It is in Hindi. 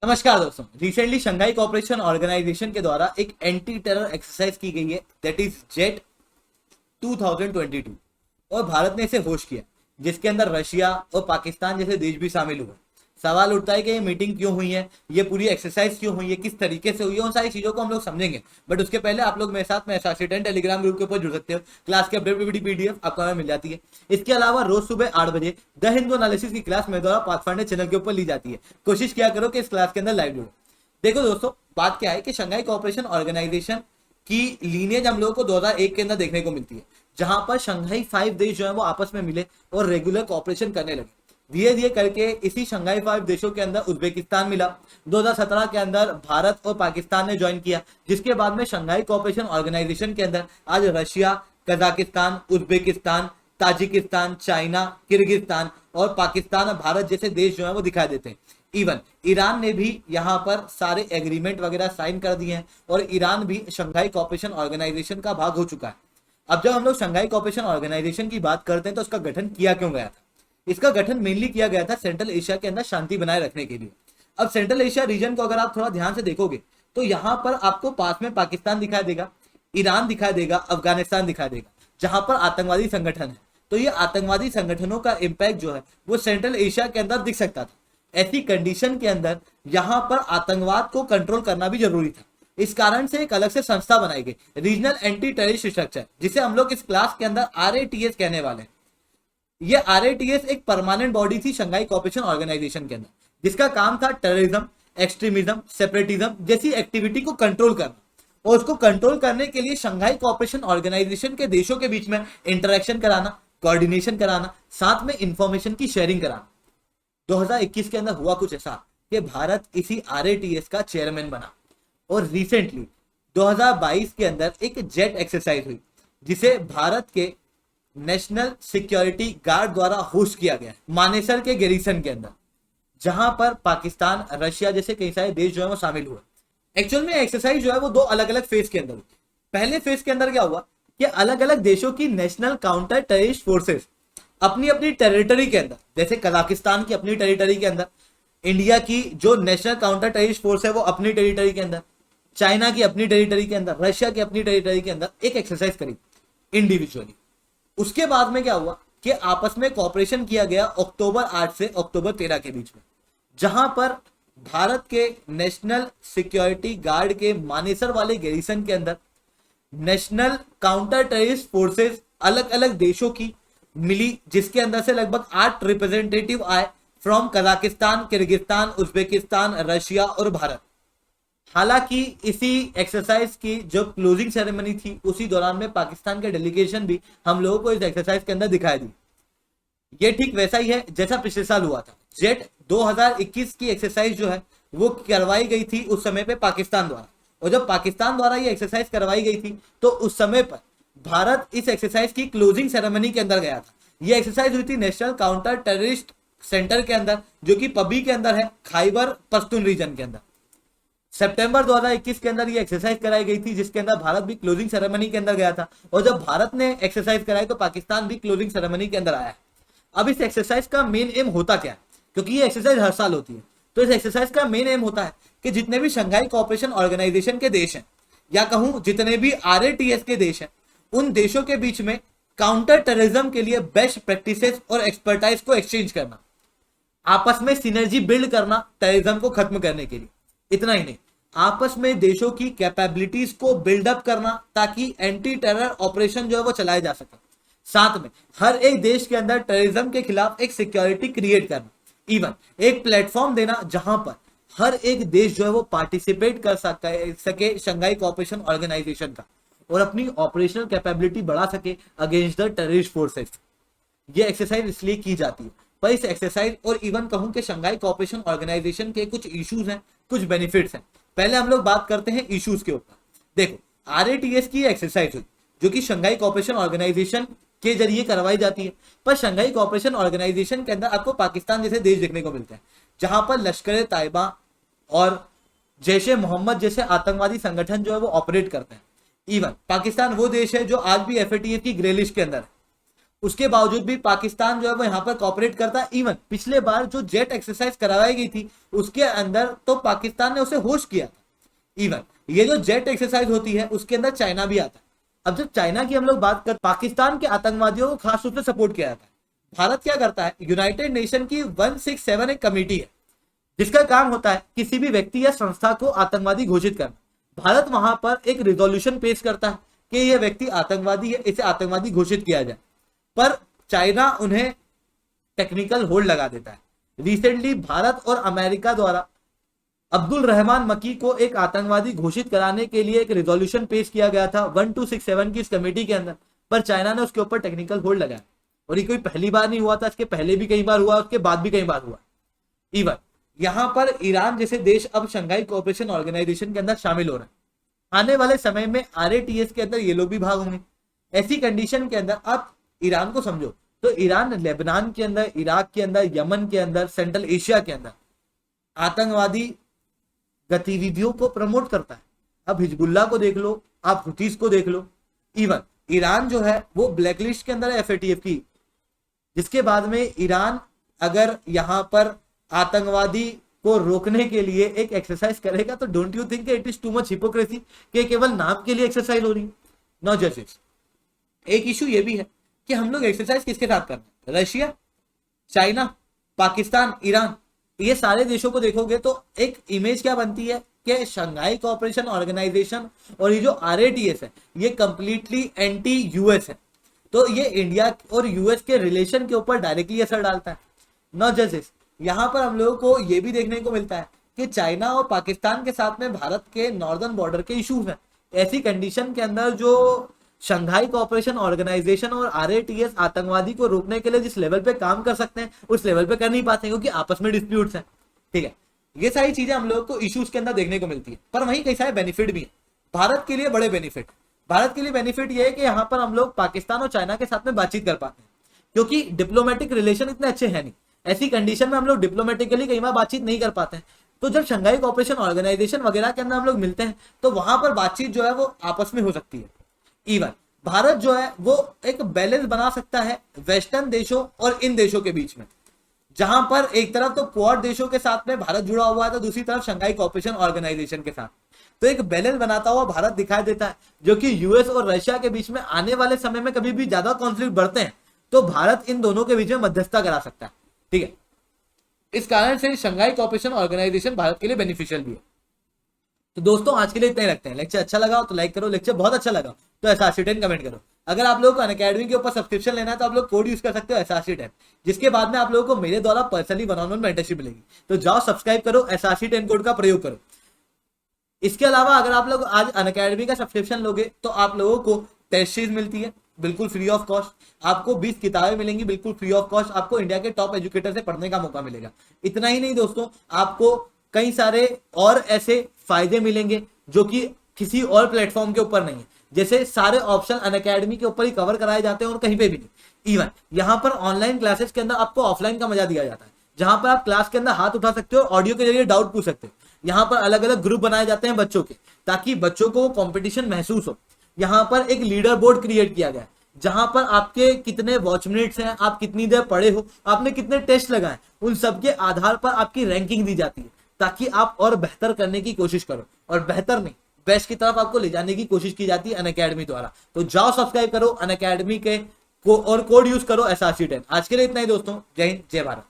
नमस्कार दोस्तों। रिसेंटली शंघाई कोऑपरेशन ऑर्गेनाइजेशन के द्वारा एक एंटी टेरर एक्सरसाइज की गई है, दैट इज जेट 2022, और भारत ने इसे होस्ट किया, जिसके अंदर रशिया और पाकिस्तान जैसे देश भी शामिल हुए। सवाल उठता है कि ये मीटिंग क्यों हुई है, ये पूरी एक्सरसाइज क्यों हुई है, किस तरीके से हुई है, उन सारी चीजों को हम लोग समझेंगे। बट उसके पहले आप लोग मेरे साथ में एसोसिएटेड टेलीग्राम ग्रुप के ऊपर जुड़ सकते हो। क्लास की अपडेट पीडीएफ आपको हमें मिल जाती है। इसके अलावा रोज सुबह 8 बजे द हिंदू एनालिसिस की क्लास मेरे द्वारा पाथफाइंडर चैनल के ऊपर ली जाती है। कोशिश किया करो कि इस क्लास के अंदर लाइव जुड़ो। देखो दोस्तों, बात क्या है कि शंघाई कोऑपरेशन ऑर्गेनाइजेशन की लीनियज हम लोगों को 2001 के अंदर देखने को मिलती है, जहां पर शंघाई 5 देश जो है वो आपस में मिले और रेगुलर कोऑपरेशन करने लगे। धीरे धीरे करके इसी शंघाई 5 देशों के अंदर उज्बेकिस्तान मिला। 2017 के अंदर भारत और पाकिस्तान ने ज्वाइन किया, जिसके बाद में शंघाई कोऑपरेशन ऑर्गेनाइजेशन के अंदर आज Russia, Kazakhstan, Uzbekistan, Tajikistan, China, Kyrgyzstan और पाकिस्तान और भारत जैसे देश जो है वो दिखाई देते हैं। इवन ईरान ने भी यहाँ पर सारे एग्रीमेंट वगैरह साइन कर दिए हैं और ईरान भी शंघाई कोऑपरेशन ऑर्गेनाइजेशन का भाग हो चुका है। अब जब हम लोग शंघाई कोऑपरेशन ऑर्गेनाइजेशन की बात करते हैं तो उसका गठन किया क्यों गया था? इसका गठन मेनली किया गया था सेंट्रल एशिया के अंदर शांति बनाए रखने के लिए। अब सेंट्रल एशिया रीजन को अगर आप थोड़ा ध्यान से देखोगे तो यहाँ पर आपको पास में पाकिस्तान दिखाई देगा, ईरान दिखाई देगा, अफगानिस्तान दिखाई देगा, जहां पर आतंकवादी संगठन है। तो ये आतंकवादी संगठनों का इंपैक्ट जो है वो सेंट्रल एशिया के अंदर दिख सकता था। ऐसी कंडीशन के अंदर यहाँ पर आतंकवाद को कंट्रोल करना भी जरूरी था। इस कारण से एक अलग से संस्था बनाई गई, रीजनल एंटी टेररिस्ट स्ट्रक्चर, जिसे हम लोग इस क्लास के अंदर आरएटीएस कहने वाले हैं। ये आरएटीएस एक परमानेंट बॉडी थी शंघाई कोऑपरेशन ऑर्गेनाइजेशन के अंदर, जिसका काम था टेररिज्म, एक्सट्रीमिज्म, सेपरेटिज्म जैसी एक्टिविटी को कंट्रोल करना। और उसको कंट्रोल करने के लिए शंघाई कोऑपरेशन ऑर्गेनाइजेशन के देशों के बीच में इंटरेक्शन कराना, कोऑर्डिनेशन कराना, साथ में इंफॉर्मेशन की शेयरिंग कराना। 2021 के अंदर हुआ कुछ ऐसा कि भारत इसी आरएटीएस का चेयरमैन बना, और रिसेंटली 2022 के अंदर एक जेट एक्सरसाइज हुई, जिसे भारत के नेशनल सिक्योरिटी गार्ड द्वारा होस्ट किया गया मानेसर के गैरिसन के अंदर, जहां पर पाकिस्तान, रशिया जैसे कई सारे देश जो है वो शामिल हुए। एक्चुअल में एक्सरसाइज जो है वो दो अलग अलग फेज के अंदर हुई। पहले फेज के अंदर क्या हुआ कि अलग अलग देशों की नेशनल काउंटर टेररिस्ट फोर्सेस अपनी अपनी टेरिटरी के अंदर, जैसे कजाकिस्तान की अपनी टेरिटरी के अंदर, इंडिया की जो नेशनल काउंटर टेररिस्ट फोर्स है वो अपनी टेरिटरी के अंदर, चाइना की अपनी टेरिटरी के अंदर, रशिया की अपनी टेरिटरी के अंदर एक एक्सरसाइज करी इंडिविजुअली। उसके बाद में क्या हुआ कि आपस में कॉपरेशन किया गया अक्टूबर 8 से अक्टूबर 13 के बीच में, जहां पर भारत के नेशनल सिक्योरिटी गार्ड के मानेसर वाले गैरिसन के अंदर नेशनल काउंटर टेररिस्ट फोर्सेस अलग अलग देशों की मिली, जिसके अंदर से लगभग 8 रिप्रेजेंटेटिव आए from Kazakhstan, Kyrgyzstan, Uzbekistan, Russia और भारत। हालांकि इसी एक्सरसाइज की जो क्लोजिंग सेरेमनी थी उसी दौरान में पाकिस्तान के डेलीगेशन भी हम लोगों को इस एक्सरसाइज के अंदर दिखाई दी। ये ठीक वैसा ही है जैसा पिछले साल हुआ था। जेट 2021 की एक्सरसाइज जो है वो करवाई गई थी उस समय पे पाकिस्तान द्वारा, और जब पाकिस्तान द्वारा ये एक्सरसाइज करवाई गई थी तो उस समय पर भारत इस एक्सरसाइज की क्लोजिंग सेरेमनी के अंदर गया था। ये एक्सरसाइज हुई थी नेशनल काउंटर टेररिस्ट सेंटर के अंदर, जो कि पबी के अंदर है, खैबर पख्तून रीजन के अंदर। सितंबर 2021 के अंदर ये एक्सरसाइज कराई गई थी, जिसके अंदर भारत भी क्लोजिंग सेरेमनी के अंदर गया था, और जब भारत ने एक्सरसाइज कराई तो पाकिस्तान भी क्लोजिंग सेरेमनी के अंदर आया। अब इस एक्सरसाइज का मेन एम होता क्या है, क्योंकि ये एक्सरसाइज हर साल होती है, तो इस एक्सरसाइज का मेन एम होता है कि जितने भी शंघाई कोऑपरेशन ऑर्गेनाइजेशन के देश हैं, या कहूं जितने भी आरएटीएस के देश हैं, उन देशों के बीच में काउंटर टेररिज्म के लिए बेस्ट प्रैक्टिसेस और एक्सपर्टाइज को एक्सचेंज करना, आपस में सिनर्जी बिल्ड करना टेररिज्म को खत्म करने के लिए। इतना ही नहीं, आपस में देशों की कैपेबिलिटीज को बिल्डअप करना ताकि एंटी टेरर ऑपरेशन जो है वो चलाए जा सके। साथ में हर एक देश के अंदर टेररिज्म के खिलाफ एक सिक्योरिटी क्रिएट करना, इवन एक प्लेटफॉर्म देना जहां पर हर एक देश जो है वो पार्टिसिपेट कर सके शंघाई कोऑपरेशन ऑर्गेनाइजेशन का, और अपनी ऑपरेशनल कैपेबिलिटी बढ़ा सके अगेंस्ट द टेररिस्ट फोर्सेस। ये एक्सरसाइज इसलिए की जाती है। पर इस एक्सरसाइज और इवन कहूं कि शंघाई कोऑपरेशन ऑर्गेनाइजेशन के कुछ इश्यूज हैं, कुछ बेनिफिट्स हैं। पहले हम लोग बात करते हैं इश्यूज के ऊपर। देखो, आरएटीएस की एक्सरसाइज हुई जो कि शंघाई कोऑपरेशन ऑर्गेनाइजेशन के जरिए करवाई जाती है, पर शंघाई कोऑपरेशन ऑर्गेनाइजेशन के अंदर आपको पाकिस्तान जैसे देश देखने को मिलते हैं, जहां पर लश्कर तैयबा और जैश ए मोहम्मद जैसे आतंकवादी संगठन जो है वो ऑपरेट करते हैं। इवन पाकिस्तान वो देश है जो आज भी एफएटीएफ की ग्रे लिस्ट के अंदर है, उसके बावजूद भी पाकिस्तान जो है वो यहाँ पर कॉपरेट करता है। इवन पिछले बार जो जेट एक्सरसाइज करवाई गई थी उसके अंदर तो पाकिस्तान ने उसे होस्ट किया था। इवन ये जो जेट एक्सरसाइज होती है उसके अंदर चाइना भी आता है। अब जब चाइना की हम लोग बात कर, पाकिस्तान के आतंकवादियों को खास रूप से सपोर्ट किया जाता है। भारत क्या करता है, यूनाइटेड नेशन की 167 एक कमेटी है जिसका काम होता है किसी भी व्यक्ति या संस्था को आतंकवादी घोषित करना। भारत वहां पर एक रिजोल्यूशन पेश करता है कि यह व्यक्ति आतंकवादी है, इसे आतंकवादी घोषित किया जाए, पर चाइना उन्हें टेक्निकल होल्ड लगा देता है। रिसेंटली भारत और अमेरिका द्वारा अब्दुल रहमान मकी को एक आतंकवादी घोषित कराने के लिए एक रिजोल्यूशन पेश किया गया था 1267 की इस कमेटी के अंदर, पर चाइना ने उसके ऊपर टेक्निकल होल्ड लगाया। और ये कोई पहली बार नहीं हुआ था, इसके पहले भी कई बार हुआ, उसके बाद भी कई बार हुआ। इवन यहां पर ईरान जैसे देश अब शंघाई कोऑपरेशन ऑर्गेनाइजेशन के अंदर शामिल हो रहे हैं। आने वाले समय में RATS के अंदर ये लोग भी भाग होंगे। ऐसी कंडीशन के अंदर आप ईरान को समझो तो ईरान लेबनान के अंदर, इराक के अंदर, यमन के अंदर, सेंट्रल एशिया के अंदर आतंकवादी गतिविधियों को प्रमोट करता है। अब हिजबुल्ला को देख लो, आप हुतीस को देख लो। इवन ईरान जो है वो ब्लैकलिस्ट के अंदर है FATF की, जिसके बाद में ईरान अगर यहां पर आतंकवादी को रोकने के लिए एक एक्सरसाइज करेगा तो don't you think it is too much hypocrisy कि केवल नाम के लिए एक्सरसाइज हो रही है? No justice. एक इशू ये भी है कि हम लोग एक्सरसाइज किसके साथ कर रहे हैं, रशिया, चाइना, पाकिस्तान, ईरान, ये सारे देशों को देखोगे तो एक इमेज क्या बनती है कि शंघाई कोऑपरेशन ऑर्गेनाइजेशन और ये जो RATS है ये कंप्लीटली एंटी US है। तो ये इंडिया और US के रिलेशन के ऊपर डायरेक्टली असर डालता है। No justice. यहाँ पर हम लोगों को ये भी देखने को मिलता है कि चाइना और पाकिस्तान के साथ में भारत के नॉर्दर्न बॉर्डर के इश्यूज हैं। ऐसी कंडीशन के अंदर जो शंघाई कोऑपरेशन ऑर्गेनाइजेशन और RATS आतंकवादी को रोकने के लिए जिस लेवल पे काम कर सकते हैं उस लेवल पे कर नहीं पाते क्योंकि आपस में डिस्प्यूट्स हैं। ठीक है, ये सारी चीजें हम लोग को इश्यूज के अंदर देखने को मिलती है, पर वहीं कई सारे बेनिफिट भी है भारत के लिए, बड़े बेनिफिट। भारत के लिए बेनिफिट ये है कि यहाँ पर हम लोग पाकिस्तान और चाइना के साथ में बातचीत कर पाते हैं क्योंकि डिप्लोमेटिक रिलेशन इतने अच्छे हैं नहीं। ऐसी कंडीशन में हम लोग डिप्लोमेटिकली कई बार बातचीत नहीं कर पाते हैं। तो जब शंघाई कोऑपरेशन ऑर्गेनाइजेशन वगैरह के अंदर हम लोग मिलते हैं तो वहां पर बातचीत जो है वो आपस में हो सकती है। इवन भारत जो है वो एक बैलेंस बना सकता है वेस्टर्न देशों और इन देशों के बीच में, जहां पर एक तरफ तो क्वाड देशों के साथ में भारत जुड़ा हुआ है तो दूसरी तरफ शंघाई कोऑपरेशन ऑर्गेनाइजेशन के साथ। तो एक बैलेंस बनाता हुआ भारत दिखाई देता है, जो कि US और रशिया के बीच में आने वाले समय में कभी भी ज्यादा कॉन्फ्लिक्ट बढ़ते हैं तो भारत इन दोनों के बीच में मध्यस्थता करा सकता है। ठीक है, इस कारण से शंघाई कोऑपरेशन ऑर्गेनाइजेशन भारत के लिए बेनिफिशियल भी है। तो दोस्तों आज के लिए इतना ही रखते हैं। लेक्चर अच्छा लगा तो लाइक करो, लेक्चर बहुत अच्छा लगा तो SRC10 कमेंट करो। अगर आप लोगों को अनअकैडमी के ऊपर सब्सक्रिप्शन लेना है तो आप लोग कोड यूज कर सकते हो SRC10, जिसके बाद में आप लोगों को मेरे द्वारा पर्सनली 1-on-1 मेंटरशिप मिलेगी। तो जाओ सब्सक्राइब करो, SRC10 कोड का प्रयोग करो। इसके अलावा अगर आप लोग आज अनअकैडमी का सब्सक्रिप्शन लोगे तो आप लोगों को टेस्ट सीरीज मिलती है बिल्कुल फ्री ऑफ कॉस्ट। आपको 20 किताबें मिलेंगी बिल्कुल फ्री ऑफ कॉस्ट। आपको इंडिया के टॉप एजुकेटर से पढ़ने का मौका मिलेगा। इतना ही नहीं दोस्तों, आपको कई सारे और ऐसे फायदे मिलेंगे जो कि किसी और प्लेटफॉर्म के ऊपर नहीं है। जैसे सारे ऑप्शन अनअकैडमी के ऊपर ही कवर कराए जाते हैं और कहीं पे भी नहीं। इवन यहाँ पर ऑनलाइन क्लासेस के अंदर आपको ऑफलाइन का मजा दिया जाता है, जहां पर आप क्लास के अंदर हाथ उठा सकते हो, ऑडियो के जरिए डाउट पूछ सकते हो। यहाँ पर अलग अलग ग्रुप बनाए जाते हैं बच्चों के, ताकि बच्चों को कंपटीशन महसूस हो। यहाँ पर एक लीडर बोर्ड क्रिएट किया गया है जहां पर आपके कितने वॉच मिनट्स हैं, आप कितनी देर पढ़े हो, आपने कितने टेस्ट लगाए, उन सब के आधार पर आपकी रैंकिंग दी जाती है ताकि आप और बेहतर करने की कोशिश करो, और बेहतर नहीं बेस्ट की तरफ आपको ले जाने की कोशिश की जाती है अनअकैडमी द्वारा। तो जाओ सब्सक्राइब करो अनअकैडमी के और कोड यूज करो SRC10। आज के लिए इतना ही दोस्तों, जय हिंद, जय भारत।